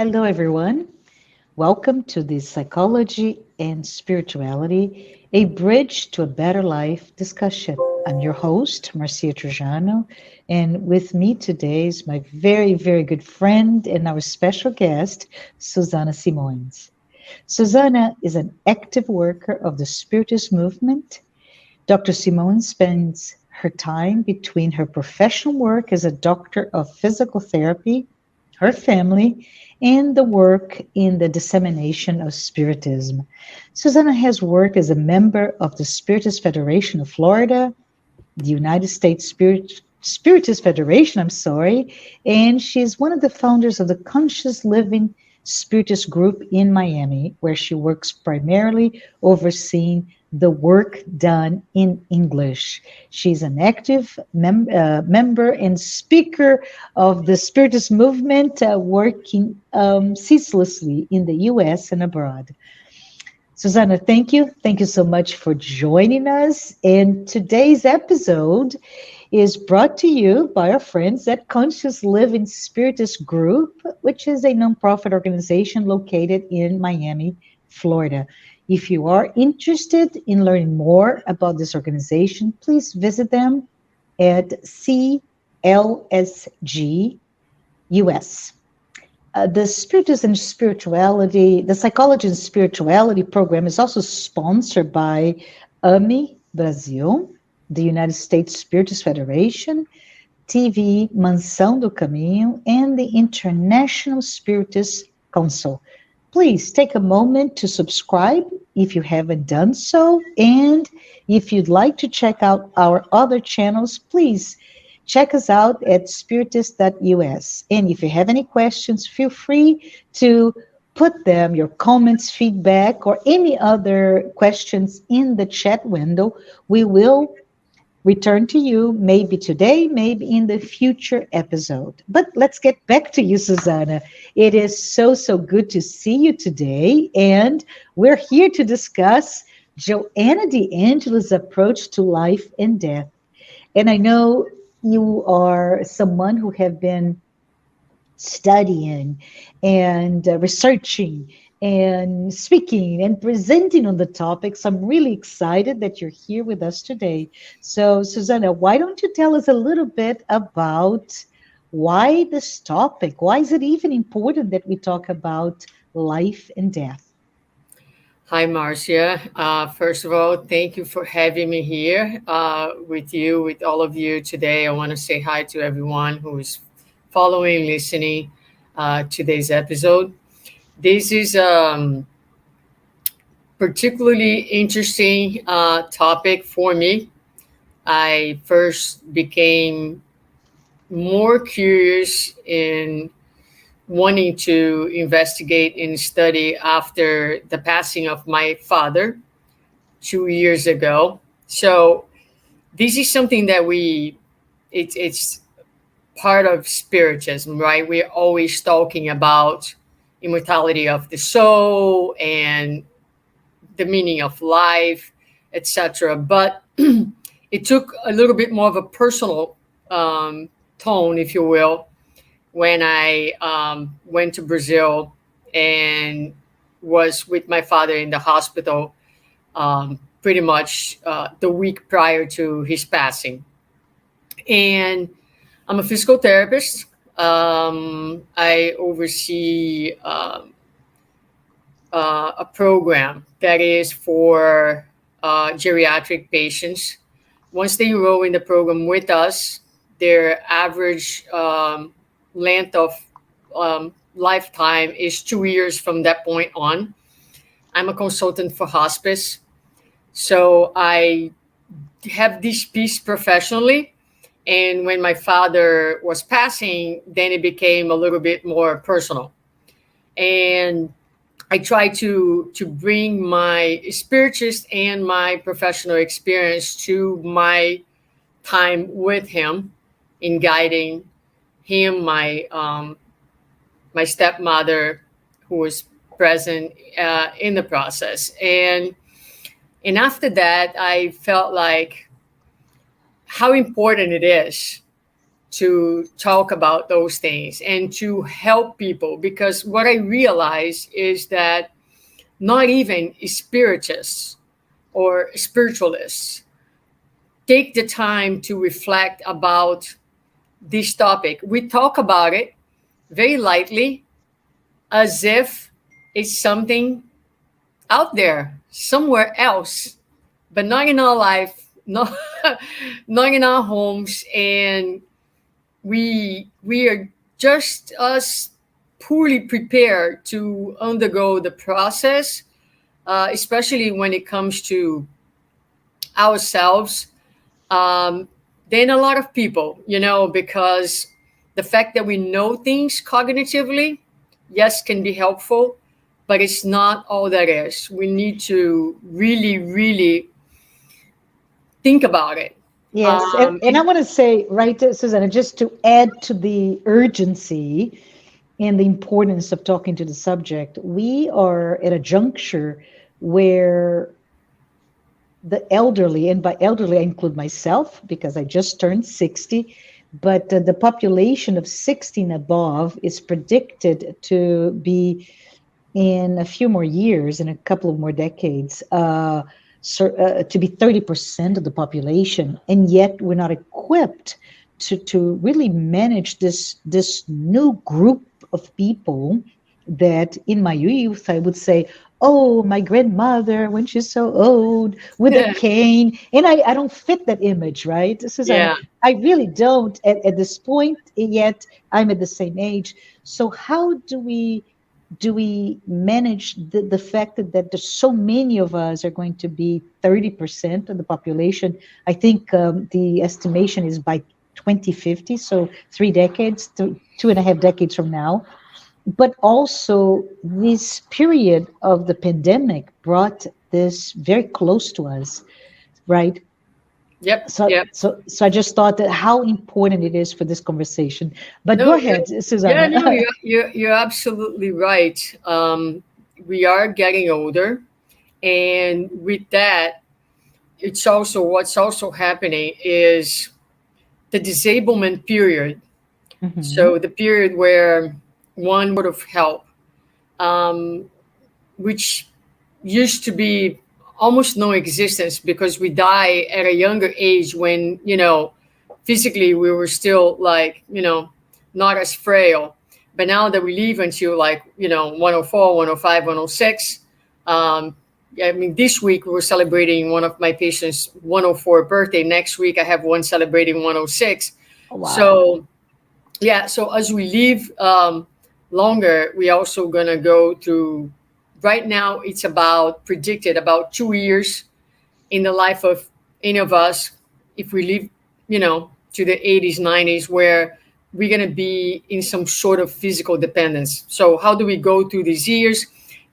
Hello, everyone. Welcome to the Psychology and Spirituality, a Bridge to a Better Life discussion. I'm your host, Marcia Trajano, and with me today is my very, very good friend and our special guest, Suzana Simões. Suzana is an active worker of the Spiritist movement. Dr. Simões spends her time between her professional work as a doctor of physical therapy, her family, and the work in the dissemination of Spiritism. Suzana has worked as a member of the Spiritist Federation of Florida, the United States Spiritist Federation, and she's one of the founders of the Conscious Living Spiritist group in Miami, where she works primarily overseeing the work done in English. She's an active member and speaker of the Spiritist movement, working ceaselessly in the US and abroad. Suzana, thank you. Thank you so much for joining us. And today's episode is brought to you by our friends at Conscious Living Spiritist Group, which is a nonprofit organization located in Miami, Florida. If you are interested in learning more about this organization, please visit them at CLSG US. The Psychology and Spirituality program is also sponsored by AMI Brazil, the United States Spiritist Federation, TV Mansão do Caminho, and the International Spiritist Council. Please take a moment to subscribe if you haven't done so, and if you'd like to check out our other channels, please check us out at spiritist.us. And if you have any questions, feel free to put them, your comments, feedback, or any other questions in the chat window. We will return to you maybe today, maybe in the future episode. But let's get back to you, Suzana. It is so good to see you today. And we're here to discuss Joanna de Angelis' approach to life and death. And I know you are someone who have been studying and researching and speaking and presenting on the topics. I'm really excited that you're here with us today. So, Suzana, why don't you tell us a little bit about why this topic? Why is it even important that we talk about life and death? Hi, Marcia. First of all, thank you for having me here with all of you today. I want to say hi to everyone who is following, listening today's episode. This is particularly interesting topic for me. I first became more curious in wanting to investigate and study after the passing of my father 2 years ago. So this is something that it's part of spiritism, right? We're always talking about immortality of the soul and the meaning of life, etc. But it took a little bit more of a personal tone, if you will, when I went to Brazil and was with my father in the hospital pretty much the week prior to his passing. And I'm a physical therapist. I oversee a program that is for geriatric patients. Once they enroll in the program with us, their average length of lifetime is 2 years from that point on. I'm a consultant for hospice. So I have this piece professionally. And when my father was passing, then it became a little bit more personal. And I try to bring my spiritist and my professional experience to my time with him in guiding him, my stepmother, who was present in the process. And after that, I felt like how important it is to talk about those things and to help people, because what I realize is that not even spiritists or spiritualists take the time to reflect about this topic. We talk about it very lightly, as if it's something out there somewhere else, but not in our life, not, not in our homes. And we are just as poorly prepared to undergo the process, especially when it comes to ourselves, um, than a lot of people, because the fact that we know things cognitively, yes, can be helpful, but it's not all that is. We need to really, really think about it. Yes, and I want to say, right, Susanna, just to add to the urgency and the importance of talking to the subject, we are at a juncture where the elderly, and by elderly I include myself because I just turned 60, but the population of 60 and above is predicted to be, in a few more years, in a couple of more decades, to be 30% of the population, and yet we're not equipped to really manage this new group of people that in my youth I would say, oh, my grandmother when she's so old with a cane, and I don't fit that image, right, Susanna? Yeah. I really don't at this point, yet I'm at the same age. So how do we manage the fact that there's so many of us are going to be 30% of the population? I think the estimation is by 2050, so 3 decades, 2.5 decades from now. But also, this period of the pandemic brought this very close to us, right? Yep. So, Yep. so I just thought that how important it is for this conversation. But go No. ahead, Yeah. No. Susanna. You're absolutely right. We are getting older, and with that, it's also what's also happening is the disablement period. Mhm. So the period where one word of help, um, which used to be almost no existence because we die at a younger age when, physically we were still like, not as frail. But now that we live until like, 104, 105, 106, I mean, this week we were celebrating one of my patients' 104 birthday. Next week I have one celebrating 106. Wow. So yeah, so as we live longer, we also gonna go through. Right now, it's about predicted about 2 years in the life of any of us. If we live, to the 80s, 90s, where we're gonna be in some sort of physical dependence. So how do we go through these years?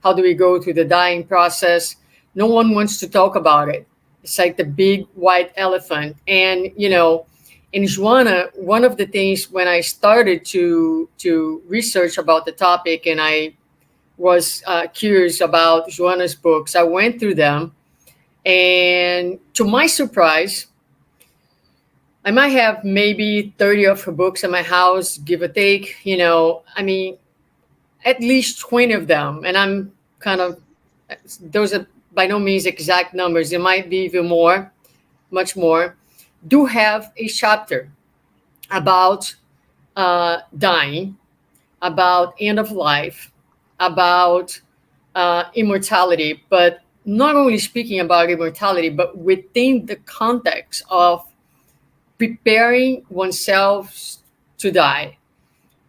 How do we go through the dying process? No one wants to talk about it. It's like the big white elephant, and in Joanna, one of the things when I started to research about the topic, and I was curious about Joanna's books, I went through them, and to my surprise, I might have maybe 30 of her books in my house, give or take. I mean, at least 20 of them, and I'm kind of, those are by no means exact numbers. It might be even more, much more. Do have a chapter about dying, about end of life, about immortality, but not only speaking about immortality, but within the context of preparing oneself to die.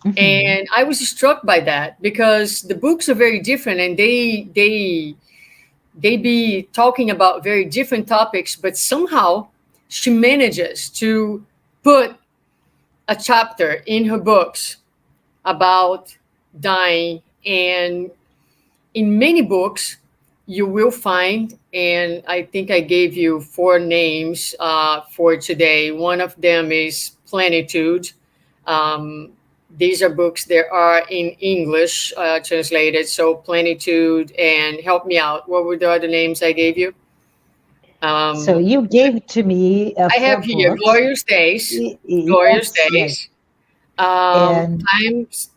Mhm. And I was struck by that because the books are very different, and they be talking about very different topics, but somehow she manages to put a chapter in her books about dying. And in many books, you will find, and I think I gave you four names for today. One of them is Plenitude. Um, these are books that are in English translated. So Plenitude, and help me out. What were the other names I gave you? So Um, you gave to me I have four here books. Glorious Days, Glorious Yes, yes. Days, And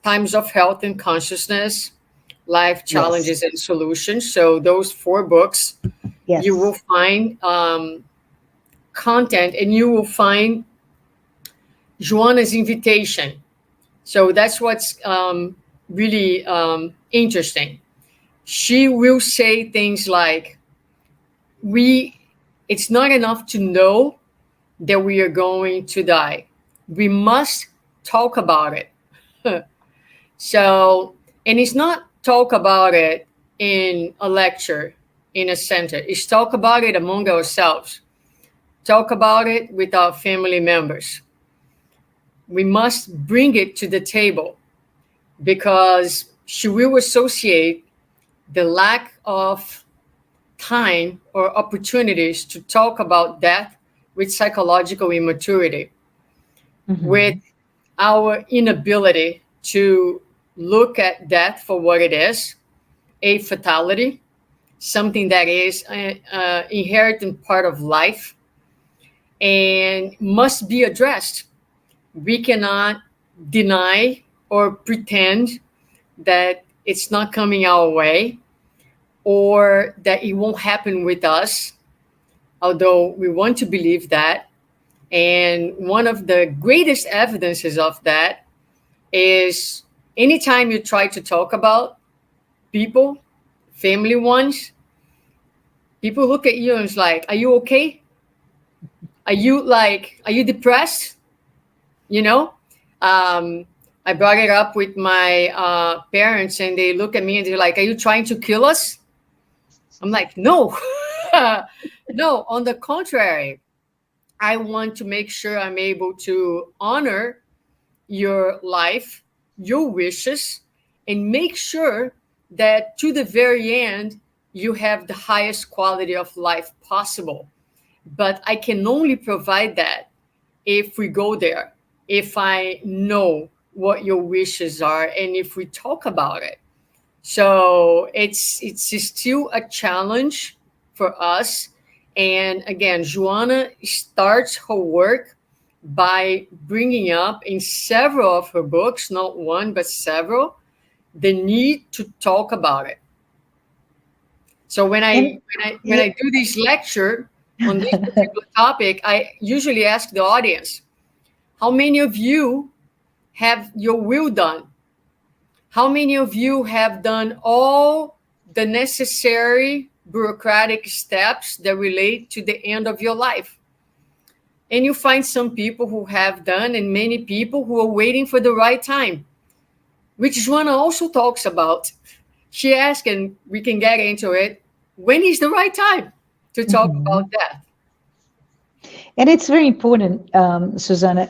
Times of Health and Consciousness, Life yes, Challenges and Solutions. So those four books, you will yes. find content, and you will find Joanna's invitation. So that's what's really interesting. She will say things like, "We, it's not enough to know that we are going to die. We must talk about it." So, and it's not talk about it in a lecture, in a center. It's talk about it among ourselves. Talk about it with our family members. We must bring it to the table because she will associate the lack of time or opportunities to talk about death with psychological immaturity, with Hmm. our inability to look at death for what it is, a fatality, something that is an inherent part of life and must be addressed. We cannot deny or pretend that it's not coming our way or that it won't happen with us, although we want to believe that. And one of the greatest evidences of that is anytime you try to talk about people, family ones, people look at you and it's like, are you okay? Are you depressed? You know? Um, I brought it up with my parents and they look at me and they're like, are you trying to kill us? I'm like, no, no, on the contrary, I want to make sure I'm able to honor your life, your wishes, and make sure that to the very end, you have the highest quality of life possible. But I can only provide that if we go there, if I know what your wishes are, and if we talk about it. So it's still a challenge for us. And again, Joanna starts her work by bringing up in several of her books, not one but several, the need to talk about it. So And when yeah, I do this lecture on this particular topic, I usually ask the audience, how many of you have your will done? How many of you have done all the necessary bureaucratic steps that relate to the end of your life? And you find some people who have done, and many people who are waiting for the right time, which Joanna also talks about. She asked, and we can get into it, when is the right time to talk mhm. about death? And it's very important, Susanna,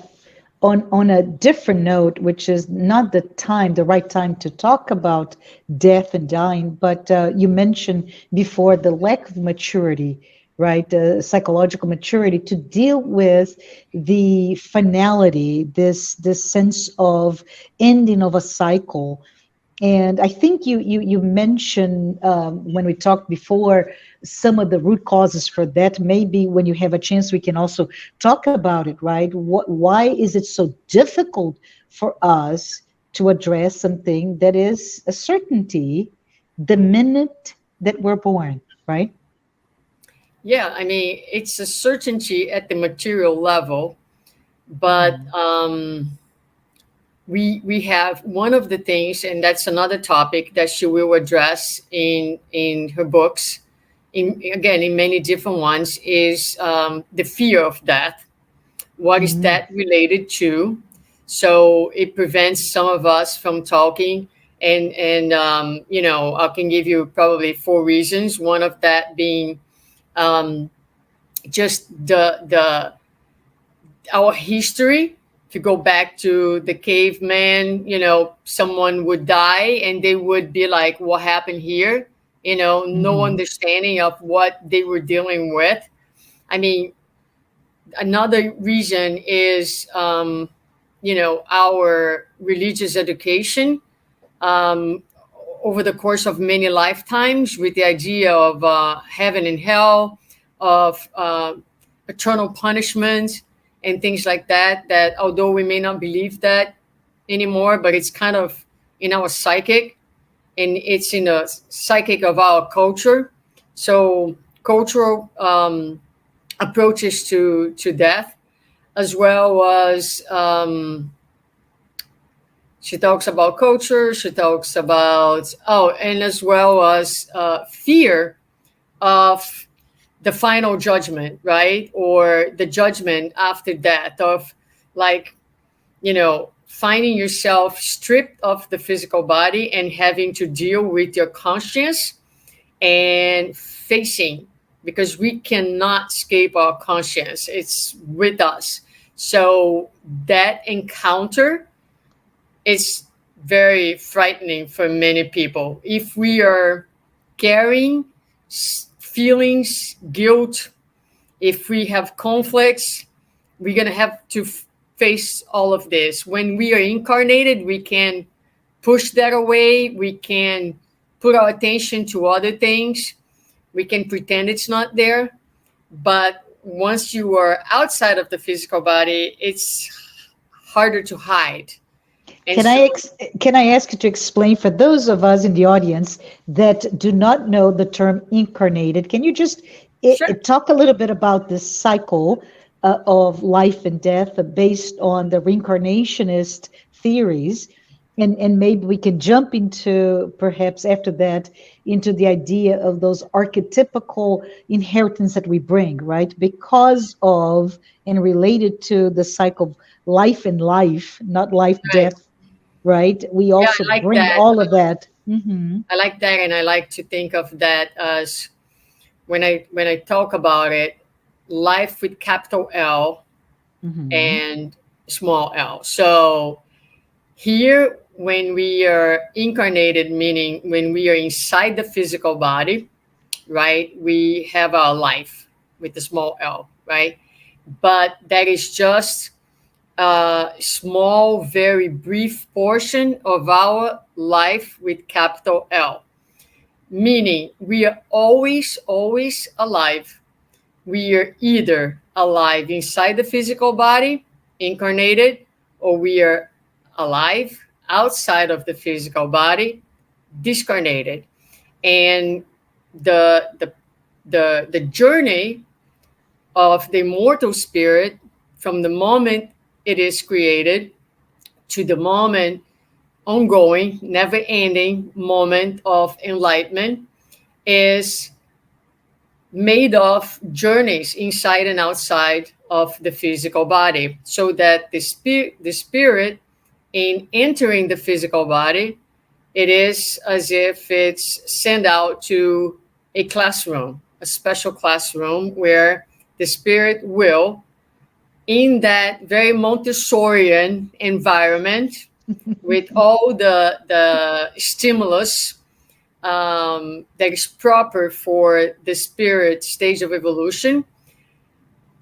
on a different note, which is not the right time to talk about death and dying, but you mentioned before the lack of maturity, right? Psychological maturity to deal with the finality, this sense of ending of a cycle. And I think you mentioned when we talked before some of the root causes for that. Maybe when you have a chance, we can also talk about it, right? Why is it so difficult for us to address something that is a certainty the minute that we're born, right? Yeah, I mean, it's a certainty at the material level, but Mhm. we have one of the things, and that's another topic that she will address in her books, in again in many different ones, is the fear of death. What is Mhm. that related to? So it prevents some of us from talking. And you know, I can give you probably four reasons. One of that being um, just the our history. If you go back to the caveman, you know, someone would die and they would be like, what happened here? You know, no Mhm. understanding of what they were dealing with. I mean, another reason is, you know, our religious education um, over the course of many lifetimes with the idea of heaven and hell, of eternal punishment and things like that, that although we may not believe that anymore, but it's kind of in our psychic, and it's in the psychic of our culture. So cultural approaches to death, as well as she talks about culture. She talks about, and as well as fear of the final judgment, right? Or the judgment after death, of like, finding yourself stripped of the physical body and having to deal with your conscience and facing, because we cannot escape our conscience. It's with us. So that encounter is very frightening for many people. If we are carrying feelings, guilt, if we have conflicts, we're going to have to face all of this. When we are incarnated, we can push that away. We can put our attention to other things. We can pretend it's not there. But once you are outside of the physical body, it's harder to hide. And can I ask you to explain for those of us in the audience that do not know the term incarnated? Can you just talk a little bit about this cycle of life and death based on the reincarnationist theories? And maybe we can jump into, perhaps after that, into the idea of those archetypical inheritance that we bring, right? Because of and related to the cycle of life and life, not life, death, right? We also bring all of that. Mm-hmm. I like that, and I like to think of that as, when I talk about it, life with capital L and small l. So here, when we are incarnated, meaning when we are inside the physical body, right, we have our life with the small l, right? But that is just a small, very brief portion of our life with capital L, meaning we are always, always alive. We are either alive inside the physical body, incarnated, or we are alive outside of the physical body, discarnated. And the journey of the immortal spirit, from the moment it is created to the moment, ongoing, never ending moment of enlightenment, is made of journeys inside and outside of the physical body, so that the spirit in entering the physical body, it is as if it's sent out to a classroom, a special classroom, where the spirit will, in that very Montessorian environment, with all the stimulus that is proper for the spirit stage of evolution,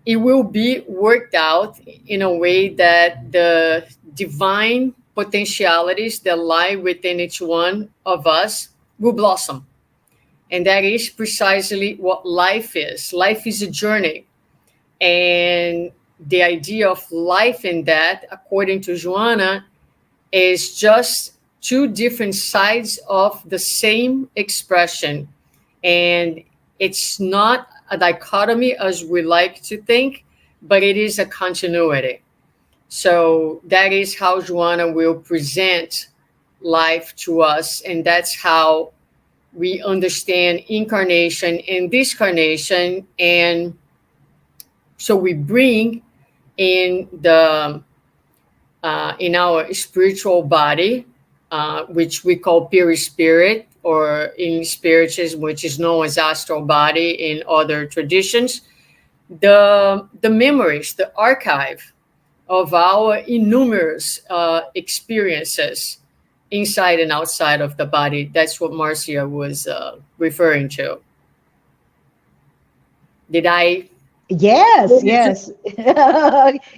it will be worked out in a way that the divine potentialities that lie within each one of us will blossom. And that is precisely what life is. Life is a journey. And the idea of life and death, according to Joanna, is just two different sides of the same expression. And it's not a dichotomy as we like to think, but it is a continuity. So that is how Joanna will present life to us. And that's how we understand incarnation and discarnation. And so we bring in in our spiritual body, which we call perispirit, or in spiritism, which is known as astral body in other traditions, the memories, the archive of our innumerous experiences inside and outside of the body. That's what Marcia was referring to. Did I? Yes, yes.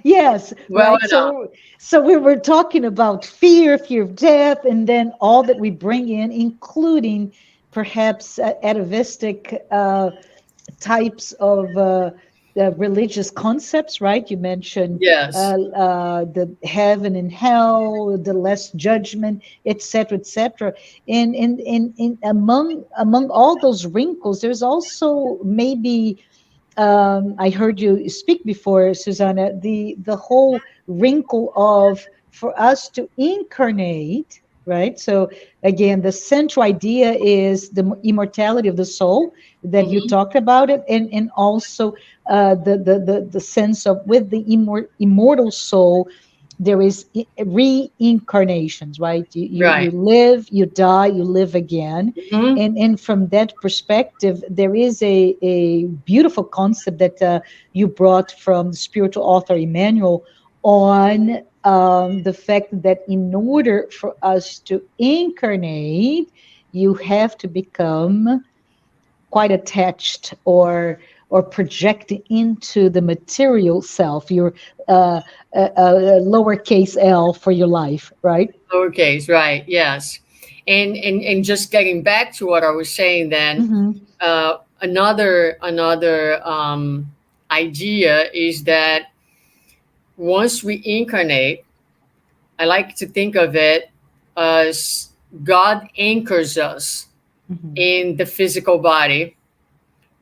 Yes. Well, right. So we were talking about fear of death, and then all that we bring in, including perhaps atavistic types of religious concepts, right? You mentioned Yes. the heaven and hell, the less judgment, etc., etc. And among all those wrinkles, there's also maybe I heard you speak before, Suzana, the whole wrinkle of for us to incarnate, right? So again, the central idea is the immortality of the soul that you Hmm. talked about it, and also the sense of with the immortal soul there is reincarnations, right? You Right. live, you die, you live again. Hmm. And from that perspective, there is a beautiful concept that you brought from the spiritual author Emmanuel on the fact that in order for us to incarnate, you have to become quite attached or projected into the material self, your lowercase l for your life, right? Lowercase, right? Yes. And just getting back to what I was saying, then Mm-hmm. another idea is that once we incarnate, I like to think of it as God anchors us Mm-hmm. in the physical body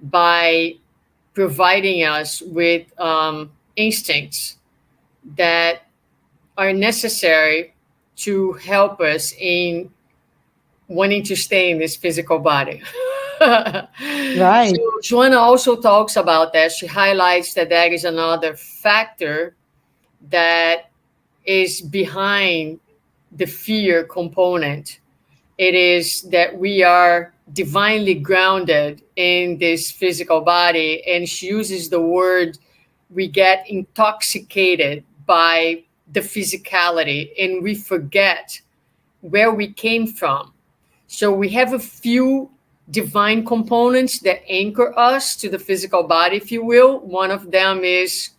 by providing us with instincts that are necessary to help us in wanting to stay in this physical body. So Right. Joanna also talks about that. She highlights that that is another factor that is behind the fear component. It is that we are divinely grounded in this physical body, and she uses the word we get intoxicated by the physicality and we forget where we came from. So we have a few divine components that anchor us to the physical body, if you will. One of them is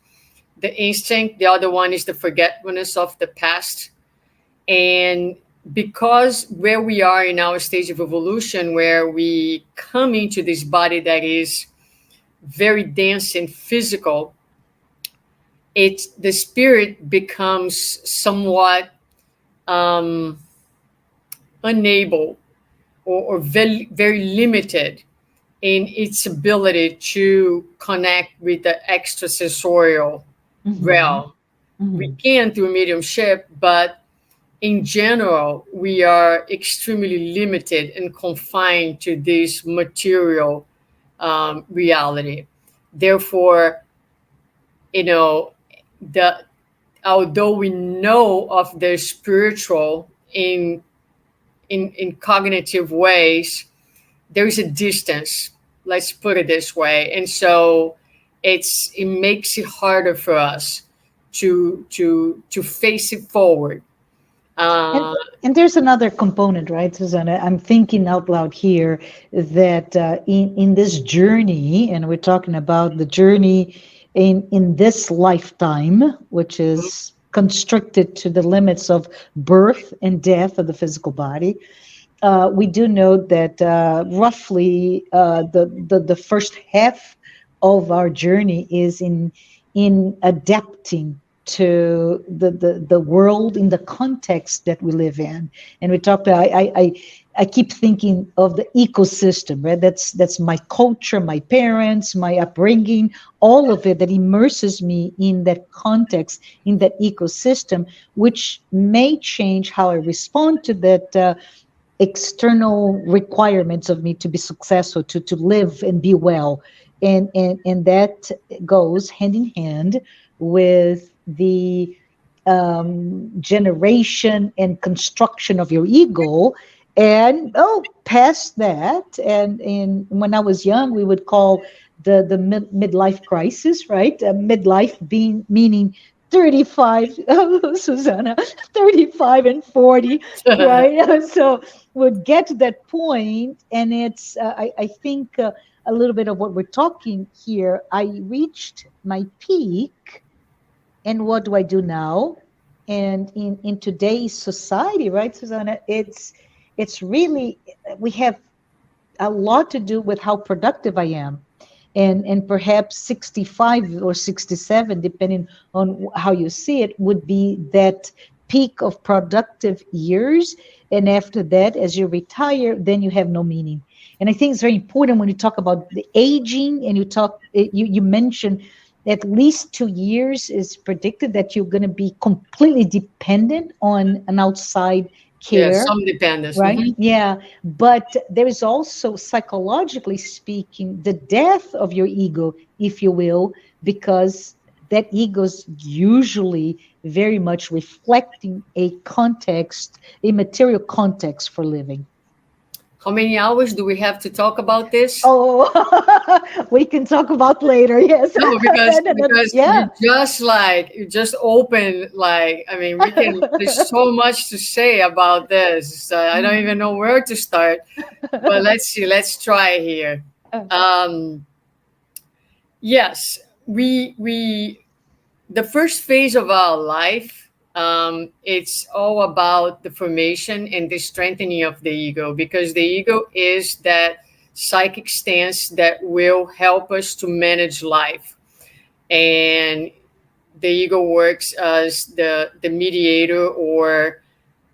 the instinct, the other one is the forgetfulness of the past. And because where we are in our stage of evolution, where we come into this body that is very dense and physical, it the spirit becomes somewhat um, unable or very, very limited in its ability to connect with the extrasensorial Mm-hmm. realm. We Mm-hmm. can through mediumship, but in general, we are extremely limited and confined to this material reality. Therefore, you know, the although we know of the spiritual in cognitive ways, there is a distance. Let's put it this way, and so it makes it harder for us to face it forward. And Uh, and there's another component, right, Susanna? I'm thinking out loud here that in this journey, and we're talking about the journey in this lifetime, which is constricted to the limits of birth and death of the physical body. We do know that roughly the first half of our journey is in adapting to the world in the context that we live in. And we talked I keep thinking of the ecosystem, right? That's my culture, my parents, my upbringing, all of it that immerses me in that context, in that ecosystem, which may change how I respond to that external requirements of me to be successful, to live and be well. And that goes hand in hand with the generation and construction of your ego. And past that, and when I was young, we would call the midlife crisis, right? Midlife being meaning 35, Susanna, 35 and 40, right? So would get to that point, and it's I think a little bit of what we're talking here. I reached my peak, and what do I do now? And in today's society, right, Susanna, it's really we have a lot to do with how productive I am. and perhaps 65 or 67, depending on how you see it, would be that peak of productive years. And after that, as you retire, then you have no meaning. And I think it's very important when you talk about the aging, and you mentioned at least 2 years is predicted that you're going to be completely dependent on an outside Yeah, care, some dependence. right? Yeah. But there is also, psychologically speaking, the death of your ego, if you will, because that ego's usually very much reflecting a context, a material context for living. How many hours do we have to talk about this? Oh, we can talk about later. Yes. No, Yeah. you just open, like, I mean, we can. There's so much to say about this. I don't even know where to start. But let's see. Let's try here. Um, yes, we the first phase of our life. It's all about the formation and the strengthening of the ego, because the ego is that psychic stance that will help us to manage life. And the ego works as the mediator, or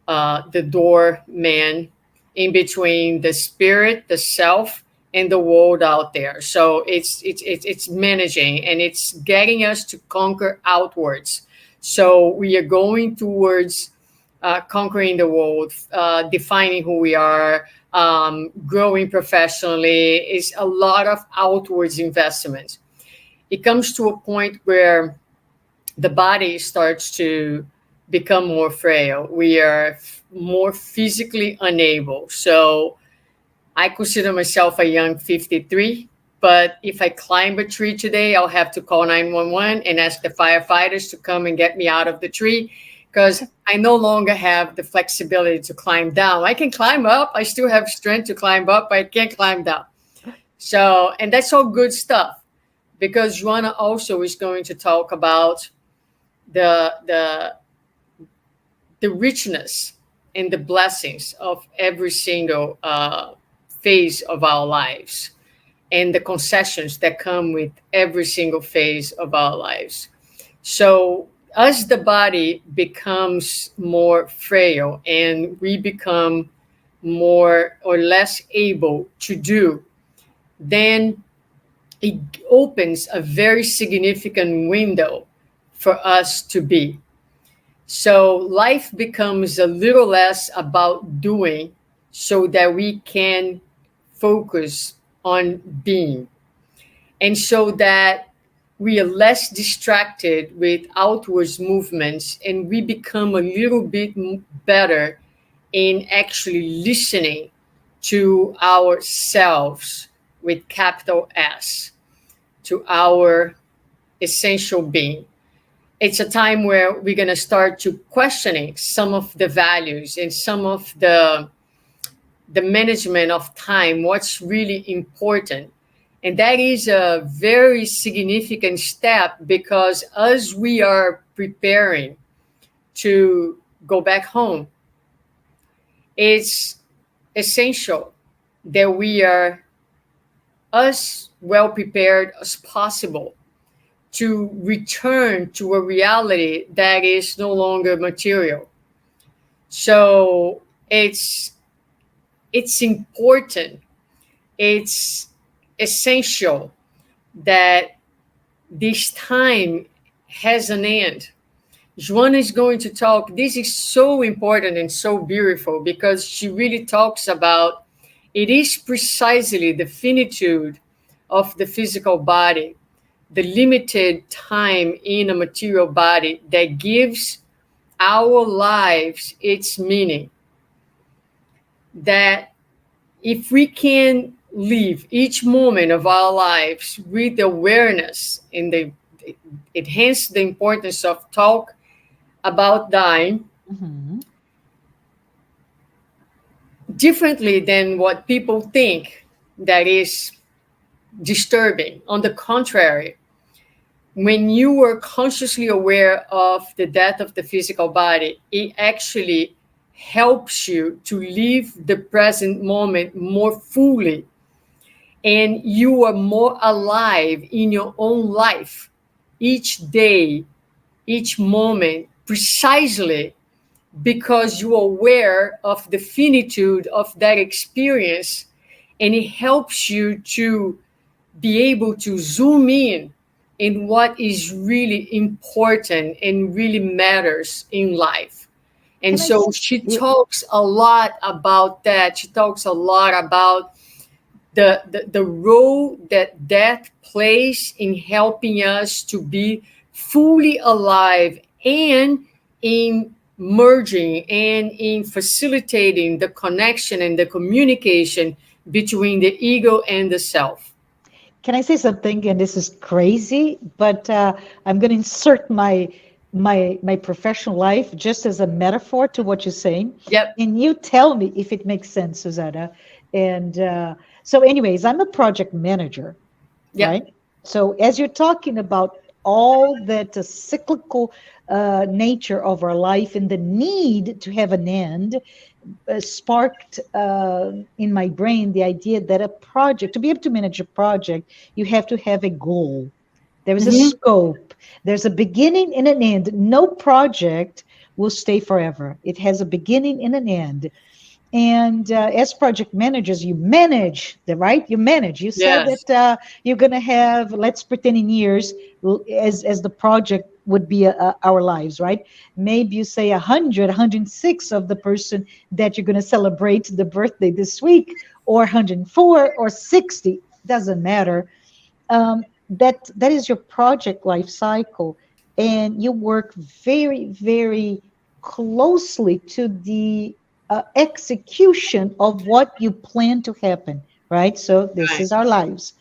the doorman in between the spirit, the self, and the world out there. So it's managing, and it's getting us to conquer outwards. So we are going towards conquering the world, defining who we are, growing professionally. Is a lot of outwards investment. It comes to a point where the body starts to become more frail. We are more physically unable. So I consider myself a young 53, but if I climb a tree today, I'll have to call 911 and ask the firefighters to come and get me out of the tree, because I no longer have the flexibility to climb down. I can climb up. I still have strength to climb up, but I can't climb down. So, and that's all good stuff, because Joanna also is going to talk about the the the richness and the blessings of every single phase of our lives, and the concessions that come with every single phase of our lives. So as the body becomes more frail and we become more or less able to do, then it opens a very significant window for us to be. So life becomes a little less about doing, so that we can focus on being. And so that we are less distracted with outwards movements, and we become a little bit better in actually listening to ourselves with capital S, to our essential being. It's a time where we're going to start to questioning some of the values and some of the management of time, what's really important. And that is a very significant step, because as we are preparing to go back home, it's essential that we are as well prepared as possible to return to a reality that is no longer material. So it's important, it's essential that this time has an end. Joanna is going to talk. This is so important and so beautiful, because she really talks about it is precisely the finitude of the physical body, the limited time in a material body, that gives our lives its meaning. That if we can live each moment of our lives with awareness, and it hence the importance of talk about dying differently than what people think, that is disturbing. On the contrary, when you are consciously aware of the death of the physical body, it actually helps you to live the present moment more fully. and you are more alive in your own life each day, each moment, precisely because you are aware of the finitude of that experience, and it helps you to be able to zoom in what is really important and really matters in life. And Can I? so she talks a lot about that. She talks a lot about the role that death plays in helping us to be fully alive and in merging and in facilitating the connection and the communication between the ego and the self. Can I say something? And this is crazy, but I'm going to insert my professional life just as a metaphor to what you're saying, Yep. and you tell me if it makes sense, Suzana. And so, anyways, I'm a project manager, Yep. right? So, as you're talking about all that cyclical nature of our life and the need to have an end, sparked in my brain the idea that a project, to be able to manage a project, you have to have a goal. There is a Hmm. scope, there's a beginning and an end. No project will stay forever, it has a beginning and an end. And as project managers, you manage the right. You manage. You said Yes. that you're going to have, let's pretend in years, as the project would be our lives, right? Maybe you say 100, 106 of the person that you're going to celebrate the birthday this week, or 104 or 60. Doesn't matter. That is your project life cycle, and you work very, very closely to the execution of what you plan to happen, right? So this Right. is our lives.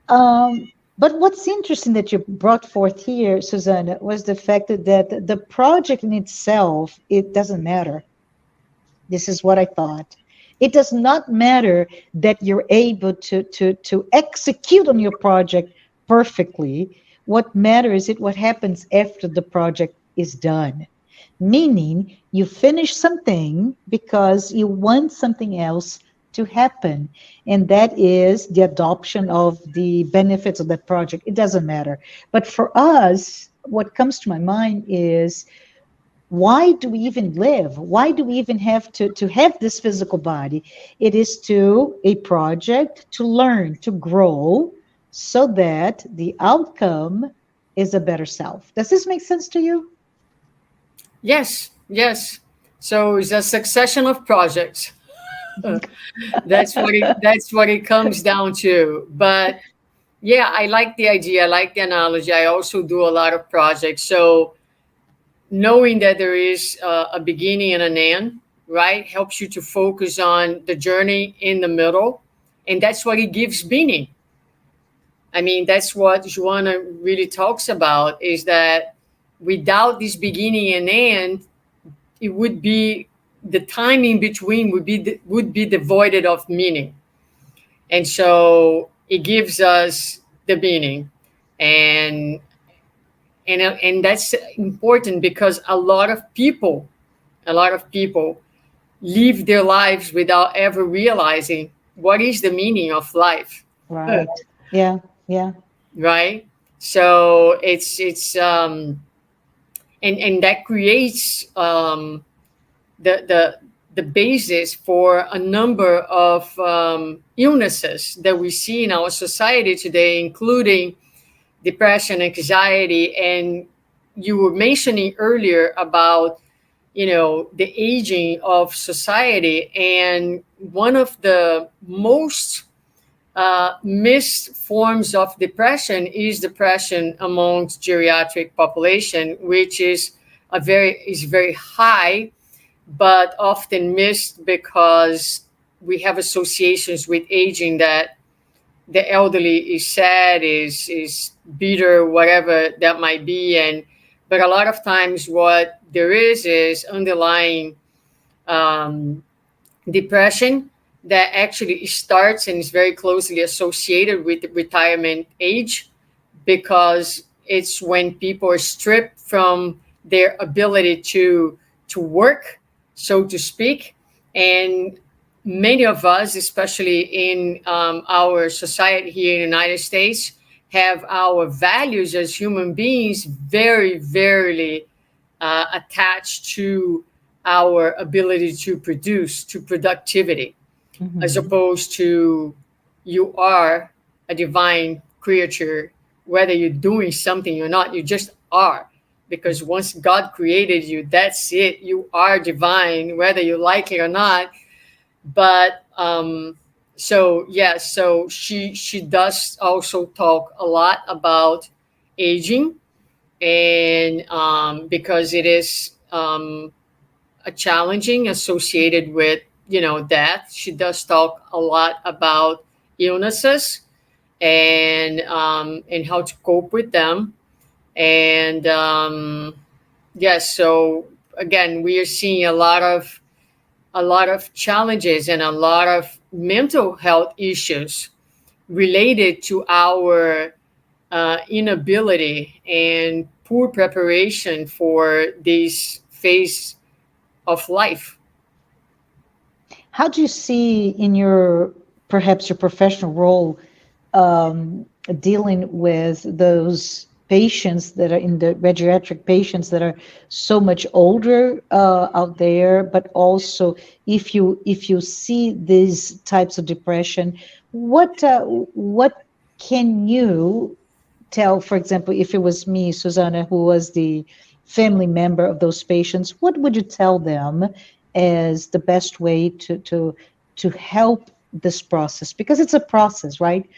But what's interesting that you brought forth here, Susanna, was the fact that the project in itself, it doesn't matter. This is what I thought. It does not matter that you're able to execute on your project perfectly. What matters is what happens after the project is done. Meaning, you finish something because you want something else to happen. And that is the adoption of the benefits of that project. It doesn't matter. But for us, what comes to my mind is, why do we even live? Why do we even have to have this physical body? It is to a project to learn, to grow, so that the outcome is a better self. Does this make sense to you? Yes. Yes. So it's a succession of projects. That's what it comes down to. But yeah, I like the idea. I like the analogy. I also do a lot of projects. So knowing that there is a beginning and an end, right, helps you to focus on the journey in the middle, and that's what it gives meaning. I mean, that's what Joanna really talks about, is that without this beginning and end, it would be the time in between would be devoid of meaning. And so it gives us the meaning. And and and that's important because a lot of people live their lives without ever realizing what is the meaning of life. Right. Yeah. Yeah. Right. So and that creates the basis for a number of illnesses that we see in our society today, including depression, anxiety. And you were mentioning earlier about, the aging of society, and one of the most missed forms of depression is depression amongst geriatric population, which is very high, but often missed because we have associations with aging that the elderly is sad, is bitter, whatever that might be. And but a lot of times what there is underlying um, depression that actually starts and is very closely associated with retirement age, because it's when people are stripped from their ability to work, so to speak. And many of us, especially in our society here in the United States, have our values as human beings very, very attached to our ability to produce, to productivity, as Mm-hmm. opposed to you are a divine creature, whether you're doing something or not, you just are. Because once God created you, that's it. You are divine, whether you like it or not. But so yeah, so she does also talk a lot about aging, and because it is a challenging associated with death. She does talk a lot about illnesses and how to cope with them. And yes, so again, we are seeing a lot of challenges and a lot of mental health issues related to our inability and poor preparation for this phase of life. How do you see in your perhaps your professional role dealing with those patients that are in the pediatric patients that are so much older out there, but also if you see these types of depression, what can you tell, for example, if it was me, Suzana, who was the family member of those patients, what would you tell them as the best way to help this process? Because it's a process, right?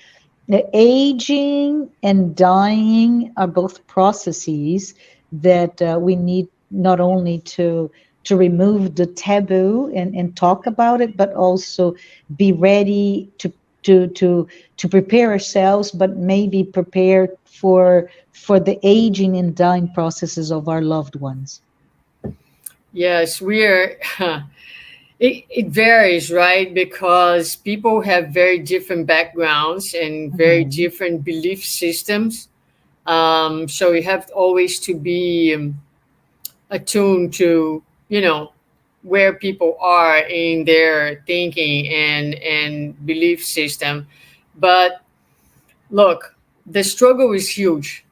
The aging and dying are both processes that we need not only to remove the taboo and talk about it, but also be ready to to to prepare ourselves, but maybe prepare for the aging and dying processes of our loved ones. Yes, we are. It varies, right? Because people have very different backgrounds and very Mm-hmm. different belief systems. So you have always to be attuned to, where people are in their thinking and belief system. But look, the struggle is huge.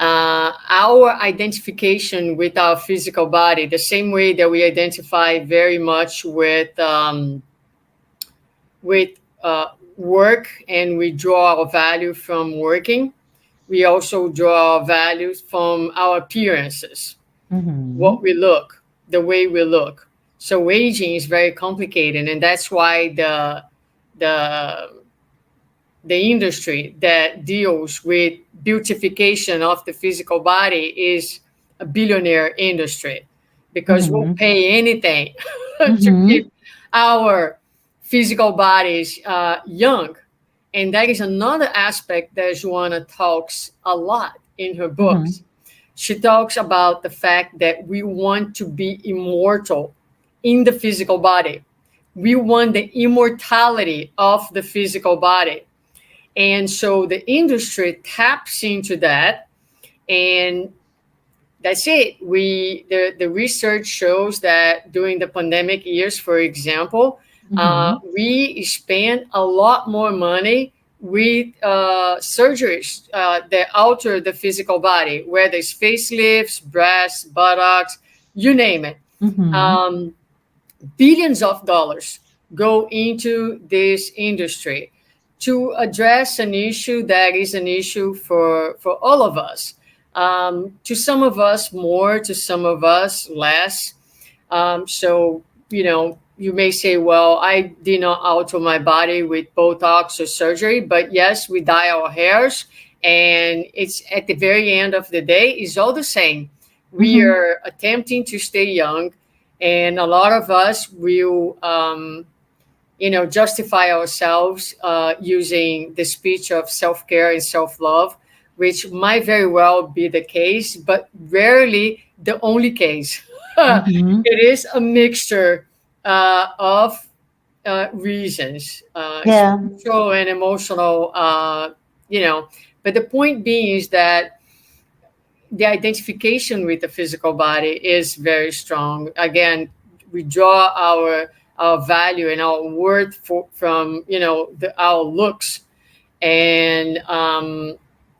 Our identification with our physical body, the same way that we identify very much with work, and we draw our value from working, we also draw our values from our appearances, Mm-hmm. what we look, the way we look. So aging is very complicated, and that's why the the industry that deals with beautification of the physical body is a billionaire industry, because we'll Mm-hmm. pay anything to Mm-hmm. keep our physical bodies young. And that is another aspect that Joanna talks a lot in her Mm-hmm. books. She talks about the fact that we want to be immortal in the physical body. We want the immortality of the physical body. And so the industry taps into that, and that's it. The research shows that during the pandemic years, for example, Mm-hmm. we spent a lot more money with surgeries that alter the physical body, whether it's facelifts, breasts, buttocks, you name it. Mm-hmm. Um, Billions of dollars go into this industry to address an issue that is an issue for all of us. To some of us more, to some of us less. So, you may say, well, I did not alter my body with Botox or surgery, but yes, we dye our hairs. And it's at the very end of the day, it's all the same. We Mm-hmm. are attempting to stay young, and a lot of us will justify ourselves using the speech of self-care and self-love, which might very well be the case, but rarely the only case. Mm-hmm. It is a mixture of reasons, Yeah. spiritual and emotional, you know but the point being is that the identification with the physical body is very strong. Again, we draw our our value and our worth from our looks. And um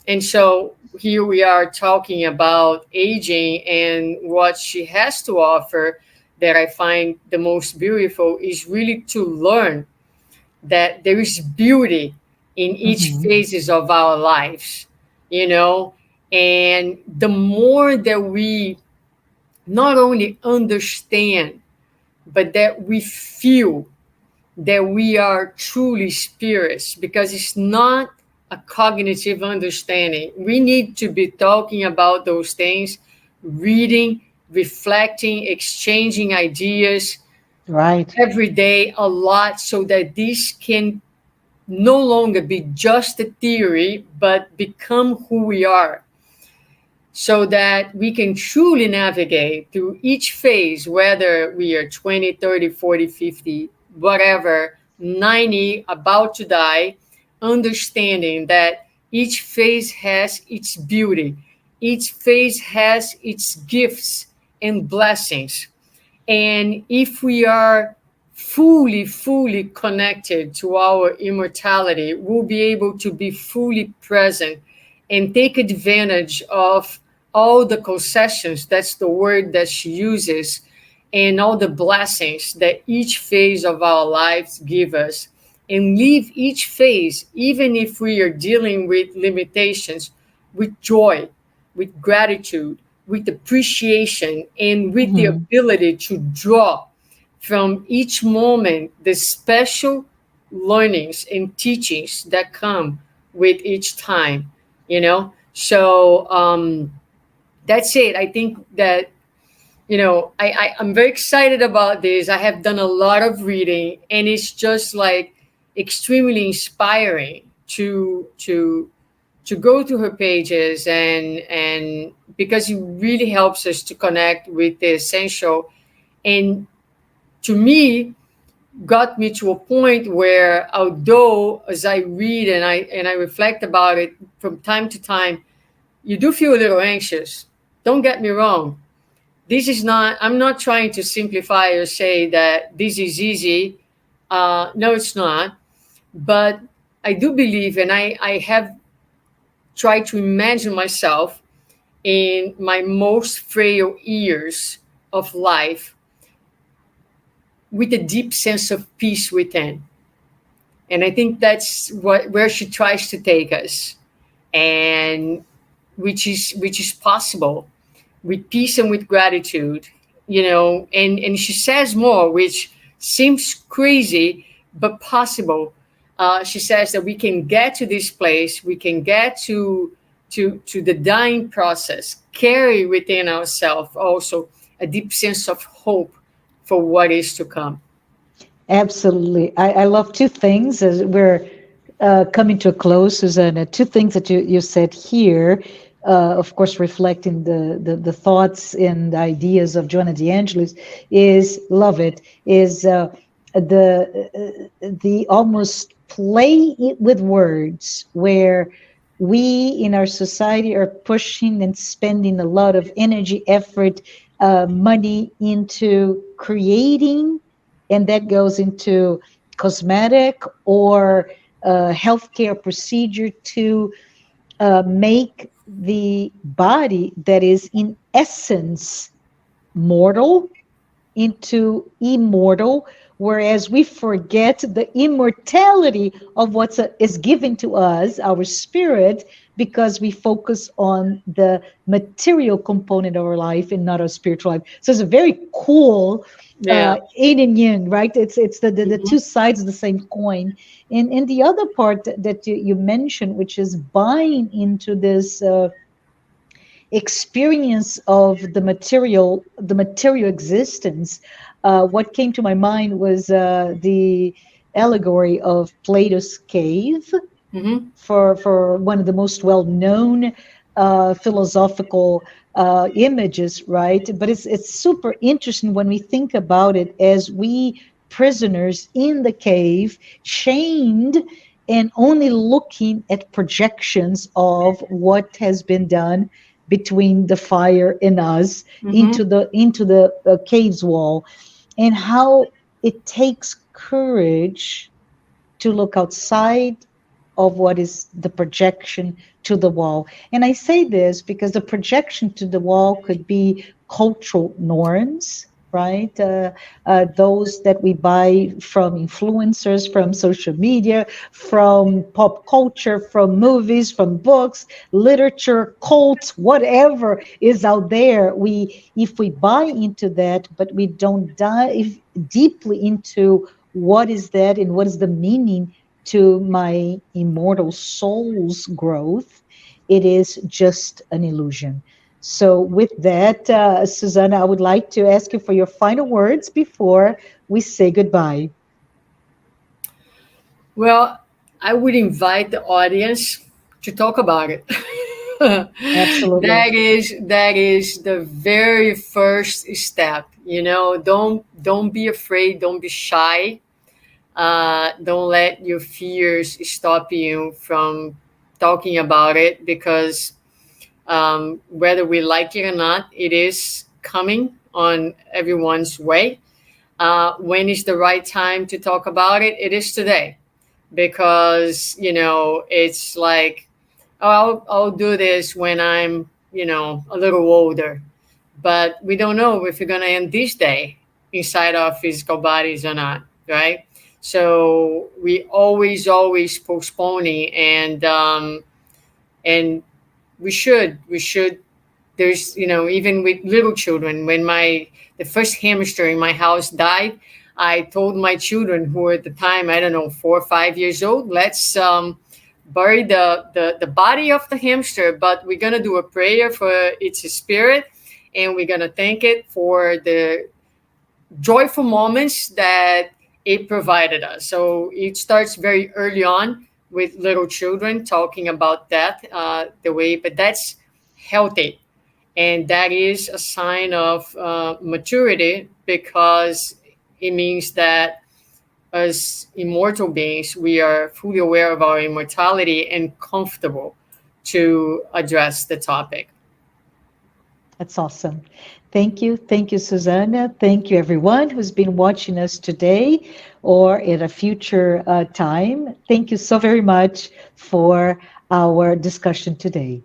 and so here we are talking about aging, and what she has to offer that I find the most beautiful is really to learn that there is beauty in each Hmm. phases of our lives, you know. And the more that we not only understand, but that we feel that we are truly spirits, because it's not a cognitive understanding. We need to be talking about those things, reading, reflecting, exchanging ideas Right. every day a lot, so that this can no longer be just a theory, but become who we are, so that we can truly navigate through each phase, whether we are 20, 30, 40, 50, whatever, 90, about to die, understanding that each phase has its beauty, each phase has its gifts and blessings. And if we are fully connected to our immortality, we'll be able to be fully present and take advantage of all the concessions, that's the word that she uses, and all the blessings that each phase of our lives give us. And leave each phase, even if we are dealing with limitations, with joy, with gratitude, with appreciation, and with the Hmm. ability to draw from each moment the special learnings and teachings that come with each time, you know. So that's it. I think that, I'm very excited about this. I have done a lot of reading, and it's just like extremely inspiring to go to her pages, and because it really helps us to connect with the essential. And to me, got me to a point where, although as I read and I reflect about it from time to time, you do feel a little anxious. Don't get me wrong. This is not, I'm not trying to simplify or say that this is easy. No, it's not. But I do believe, and I have tried to imagine myself in my most frail years of life with a deep sense of peace within. And I think that's where she tries to take us, and which is possible with peace and with gratitude, and she says more, which seems crazy but possible. She says that we can get to this place, we can get to the dying process, carry within ourselves also a deep sense of hope for what is to come. Absolutely. I love two things as we're coming to a close, Suzana. Two things that you said here, of course, reflecting the thoughts and ideas of Joanna de Angelis, is love it, is the almost play it with words, where we in our society are pushing and spending a lot of energy, effort, money into creating, and that goes into cosmetic or healthcare procedure to make the body that is in essence mortal into immortal, whereas we forget the immortality of what is given to us, our spirit, because we focus on the material component of our life and not our spiritual life. So it's a very cool Yeah. yin and yang, right? It's the Mhm. two sides of the same coin. And the other part that you mentioned, which is buying into this experience of the material existence. What came to my mind was the allegory of Plato's cave, Mhm. for one of the most well-known philosophical images, right? But it's super interesting when we think about it, as we prisoners in the cave, chained, and only looking at projections of what has been done between the fire and us Mhm. into the cave's wall, and how. it takes courage to look outside of what is the projection to the wall. And I say this because the projection to the wall could be cultural norms, right? Those that we buy from influencers, from social media, from pop culture, from movies, from books, literature, cults, whatever is out there. If we buy into that, but we don't dive deeply into what is that and what is the meaning to my immortal soul's growth, it is just an illusion. So, with that, Suzana, I would like to ask you for your final words before we say goodbye. Well, I would invite the audience to talk about it. Absolutely. That is the very first step. Don't be afraid. Don't be shy. Don't let your fears stop you from talking about it, because whether we like it or not, it is coming on everyone's way. When is the right time to talk about it? It is today, because it's like, oh, I'll do this when I'm a little older, but we don't know if we're going to end this day inside our physical bodies or not, right? So we always postponing, and we should. There's, even with little children, when my the first hamster in my house died, I told my children, who were at the time, I don't know, 4 or 5 years old, let's bury the body of the hamster, but we're gonna do a prayer for its spirit, and we're gonna thank it for the joyful moments that it provided us. So it starts very early on with little children talking about death, the way, but that's healthy, and that is a sign of maturity, because it means that as immortal beings, we are fully aware of our immortality and comfortable to address the topic. That's awesome. Thank you. Thank you, Susanna. Thank you, everyone who's been watching us today or at a future time. Thank you so very much for our discussion today.